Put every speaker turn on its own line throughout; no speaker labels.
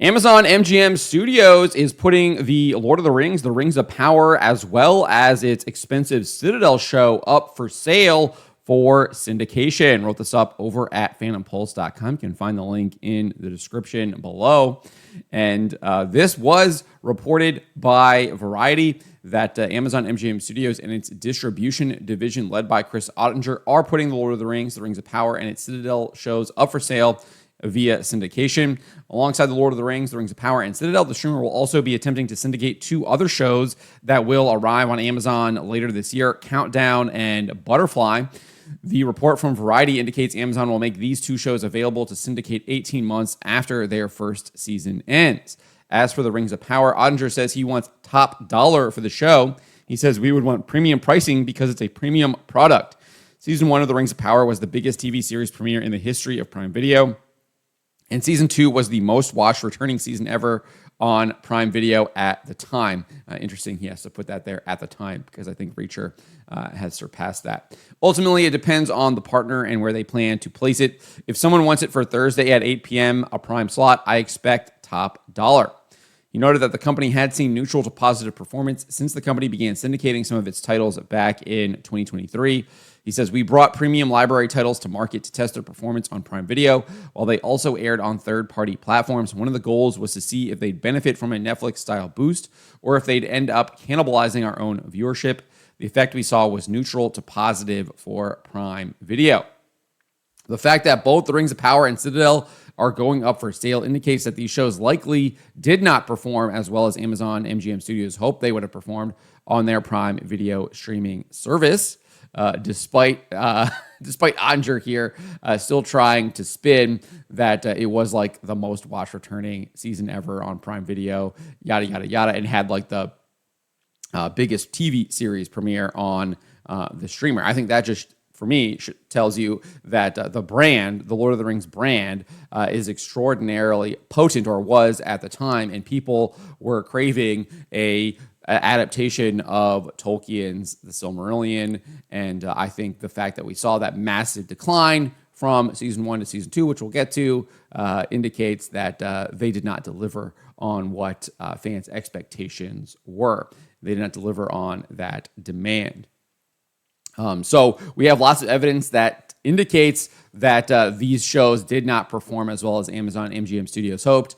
Amazon MGM Studios is putting the Lord of the Rings of Power, as well as its expensive Citadel show up for sale for syndication. Wrote this up over at phantompulse.com. You can find the link in the description below. And this was reported by Variety that Amazon MGM Studios and its distribution division, led by Chris Ottinger, are putting the Lord of the Rings of Power, and its Citadel shows up for sale via syndication. Alongside the Lord of the Rings of Power, and Citadel, the streamer will also be attempting to syndicate two other shows that will arrive on Amazon later this year, Countdown and Butterfly. The report from Variety indicates Amazon will make these two shows available to syndicate 18 months after their first season ends. As for the Rings of Power, Ottinger says he wants top dollar for the show. He says we would want premium pricing because it's a premium product. Season 1 of the Rings of Power was the biggest TV series premiere in the history of Prime Video. And Season 2 was the most watched returning season ever on Prime Video at the time. Interesting, he has to put that there at the time because I think Reacher has surpassed that. Ultimately, it depends on the partner and where they plan to place it. If someone wants it for Thursday at 8 p.m., a Prime slot, I expect top dollar. He noted that the company had seen neutral to positive performance since the company began syndicating some of its titles back in 2023. He says, we brought premium library titles to market to test their performance on Prime Video, while they also aired on third-party platforms. One of the goals was to see if they'd benefit from a Netflix-style boost or if they'd end up cannibalizing our own viewership. The effect we saw was neutral to positive for Prime Video. The fact that both The Rings of Power and Citadel are going up for sale indicates that these shows likely did not perform as well as Amazon MGM Studios hoped they would have performed on their Prime Video streaming service. Despite Ottinger here still trying to spin that it was like the most watched returning season ever on Prime Video, yada, yada, yada, and had like the biggest TV series premiere on the streamer. I think that just, for me, tells you that the brand, the Lord of the Rings brand, is extraordinarily potent, or was at the time, and people were craving a adaptation of Tolkien's The Silmarillion, and I think the fact that we saw that massive decline from Season 1 to Season 2, which we'll get to, indicates that they did not deliver on what fans' expectations were. They did not deliver on that demand. So we have lots of evidence that indicates that these shows did not perform as well as Amazon MGM Studios hoped.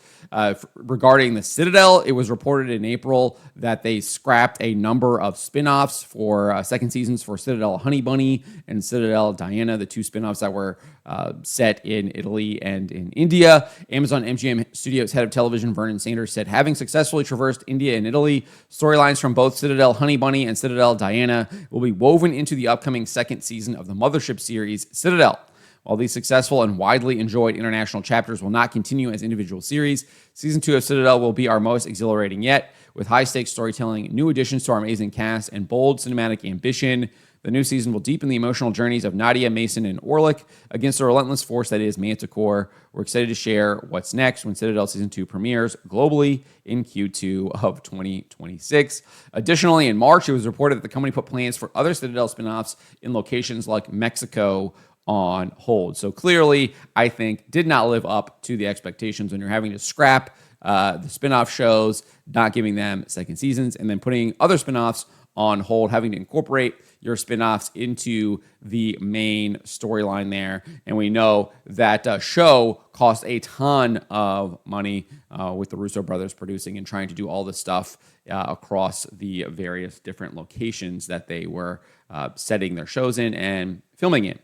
Regarding the Citadel, it was reported in April that they scrapped a number of spin-offs for second seasons for Citadel Honey Bunny and Citadel Diana, the two spin-offs that were set in Italy and in India. Amazon MGM Studios head of television Vernon Sanders said, having successfully traversed India and Italy, storylines from both Citadel Honey Bunny and Citadel Diana will be woven into the upcoming second season of the Mothership series, Citadel. While these successful and widely enjoyed international chapters will not continue as individual series, Season 2 of Citadel will be our most exhilarating yet, with high-stakes storytelling, new additions to our amazing cast, and bold cinematic ambition. The new season will deepen the emotional journeys of Nadia, Mason, and Orlick against the relentless force that is Manticore. We're excited to share what's next when Citadel Season 2 premieres globally in Q2 of 2026. Additionally, in March, it was reported that the company put plans for other Citadel spinoffs in locations like Mexico on hold. So clearly, I think, did not live up to the expectations when you're having to scrap the spinoff shows, not giving them second seasons, and then putting other spinoffs on hold, having to incorporate your spinoffs into the main storyline there. And we know that show cost a ton of money with the Russo brothers producing and trying to do all this stuff across the various different locations that they were setting their shows in and filming in.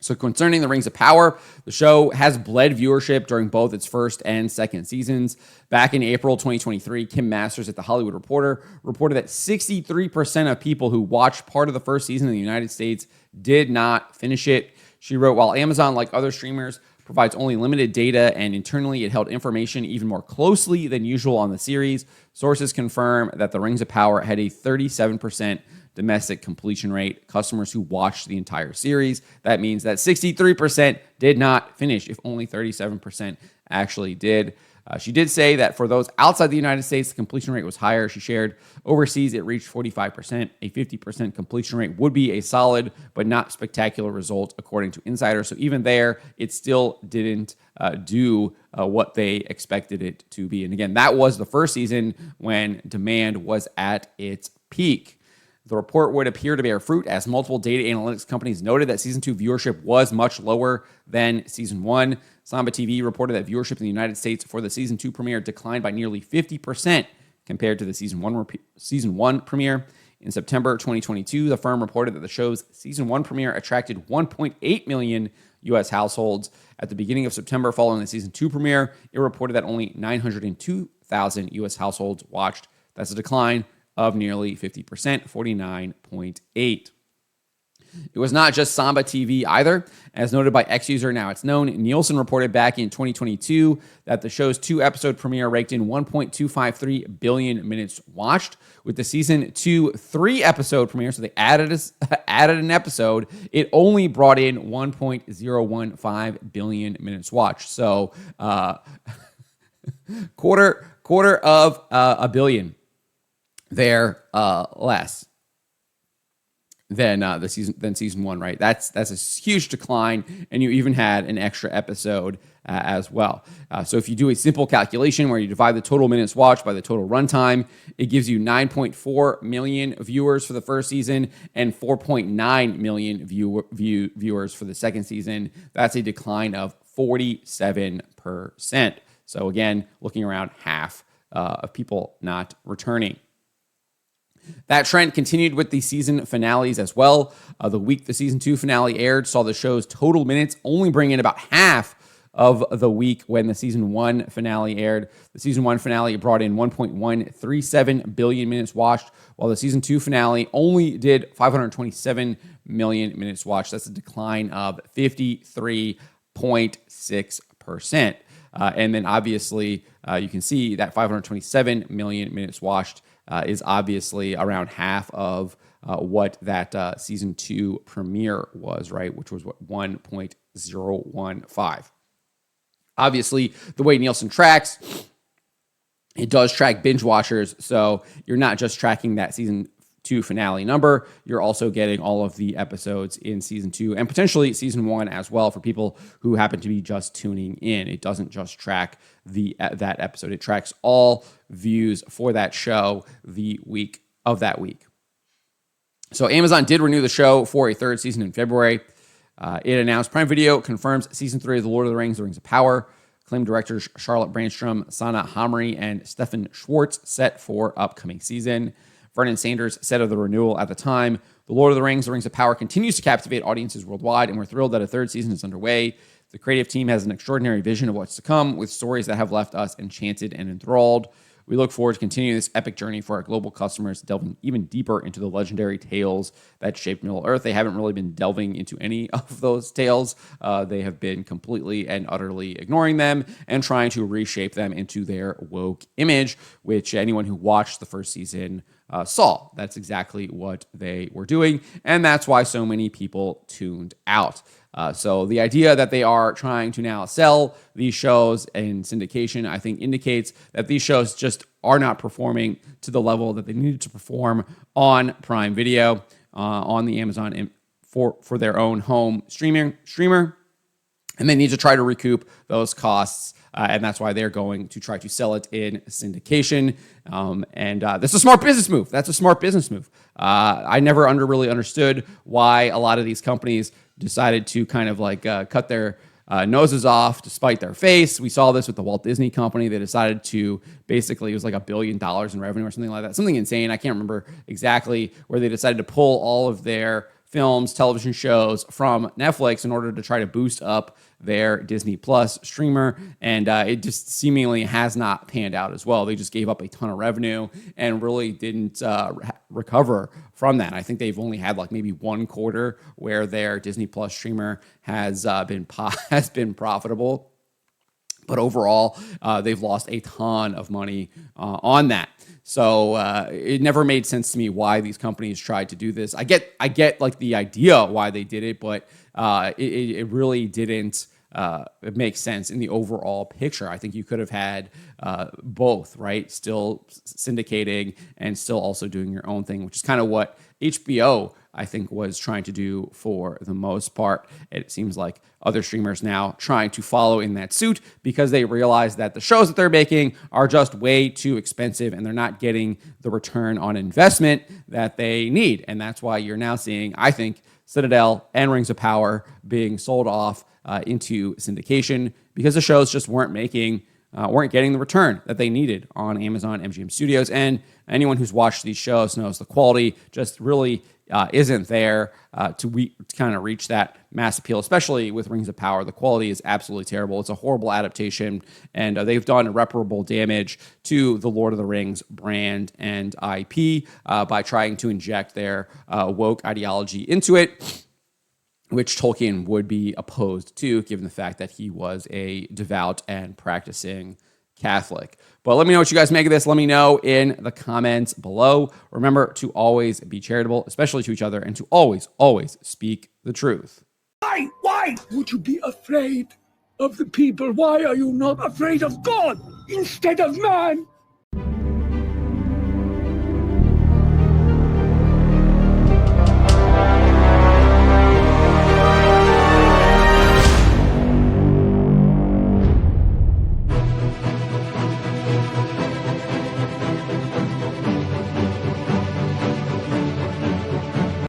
So concerning the Rings of Power, the show has bled viewership during both its first and second seasons. Back in April 2023, Kim Masters at The Hollywood Reporter reported that 63% of people who watched part of the first season in the United States did not finish it. She wrote, while Amazon, like other streamers, provides only limited data and internally it held information even more closely than usual on the series, sources confirm that The Rings of Power had a 37% domestic completion rate, customers who watched the entire series. That means that 63% did not finish if only 37% actually did. She did say that for those outside the United States, the completion rate was higher. She shared overseas it reached 45%. A 50% completion rate would be a solid but not spectacular result, according to insiders. So even there, it still didn't do what they expected it to be. And again, that was the first season when demand was at its peak. The report would appear to bear fruit as multiple data analytics companies noted that season 2 viewership was much lower than season 1. Samba TV reported that viewership in the United States for the season 2 premiere declined by nearly 50% compared to the season 1 premiere. In September 2022, the firm reported that the show's season 1 premiere attracted 1.8 million U.S. households. At the beginning of September, following the season 2 premiere, it reported that only 902,000 U.S. households watched. That's a decline of nearly 50%, 49.8. It was not just Samba TV either. As noted by X-User, now it's known, Nielsen reported back in 2022 that the show's 2-episode premiere raked in 1.253 billion minutes watched. With the season 2 3-episode premiere, so they added an episode, it only brought in 1.015 billion minutes watched. So quarter of a billion there less than season 1, right? That's a huge decline, and you even had an extra episode as well. So if you do a simple calculation where you divide the total minutes watched by the total runtime, it gives you 9.4 million viewers for the first season and 4.9 million viewers for the second season. That's a decline of 47%. So again, looking around half of people not returning. That trend continued with the season finales as well. The week the season 2 finale aired saw the show's total minutes only bring in about half of the week when the season 1 finale aired. The season 1 finale brought in 1.137 billion minutes watched, while the season 2 finale only did 527 million minutes watched. That's a decline of 53.6%. And then obviously you can see that 527 million minutes watched is obviously around half of what that season 2 premiere was, right? Which was what, 1.015. Obviously, the way Nielsen tracks, it does track binge watchers. So you're not just tracking that season 2 finale number, you're also getting all of the episodes in season 2 and potentially season 1 as well for people who happen to be just tuning in. It doesn't just track that episode. It tracks all views for that show the week of that week. So Amazon did renew the show for a 3rd season in February. It announced Prime Video confirms season 3 of The Lord of the Rings, The Rings of Power. Acclaimed directors Charlotte Brandstrom, Sana Hamri, and Stefan Schwartz set for upcoming season. Vernon Sanders said of the renewal at the time, The Lord of the Rings, The Rings of Power continues to captivate audiences worldwide, and we're thrilled that a 3rd season is underway. The creative team has an extraordinary vision of what's to come, with stories that have left us enchanted and enthralled. We look forward to continuing this epic journey for our global customers, delving even deeper into the legendary tales that shaped Middle-earth. They haven't really been delving into any of those tales. They have been completely and utterly ignoring them and trying to reshape them into their woke image, which anyone who watched the first season saw. That's exactly what they were doing, and that's why so many people tuned out. So the idea that they are trying to now sell these shows in syndication, I think, indicates that these shows just are not performing to the level that they needed to perform on Prime Video, on the Amazon for their own home streamer, and they need to try to recoup those costs. And that's why they're going to try to sell it in syndication. And that's a smart business move. That's a smart business move. I never really understood why a lot of these companies decided to kind of like cut their noses off to spite their face. We saw this with the Walt Disney Company. They decided to basically, it was like $1 billion in revenue or something like that. Something insane. I can't remember exactly, where they decided to pull all of their films, television shows from Netflix in order to try to boost up their Disney Plus streamer, and it just seemingly has not panned out as well. They just gave up a ton of revenue and really didn't recover from that. I think they've only had like maybe one quarter where their Disney Plus streamer has been profitable, but overall they've lost a ton of money on that. So it never made sense to me why these companies tried to do this. I get like the idea why they did it, but it really didn't it makes sense in the overall picture. I think you could have had both, right? Still syndicating and still also doing your own thing, which is kind of what HBO, I think, was trying to do for the most part. It seems like other streamers now trying to follow in that suit because they realize that the shows that they're making are just way too expensive and they're not getting the return on investment that they need. And that's why you're now seeing, I think, Citadel and Rings of Power being sold off into syndication because the shows just weren't getting the return that they needed on Amazon MGM Studios. And anyone who's watched these shows knows the quality just really isn't there to kind of reach that mass appeal, especially with Rings of Power. The quality is absolutely terrible. It's a horrible adaptation, and they've done irreparable damage to the Lord of the Rings brand and IP by trying to inject their woke ideology into it, which Tolkien would be opposed to, given the fact that he was a devout and practicing Catholic. But let me know what you guys make of this. Let me know in the comments below. Remember to always be charitable, especially to each other, and to always, always speak the truth.
Why would you be afraid of the people? Why are you not afraid of God instead of man?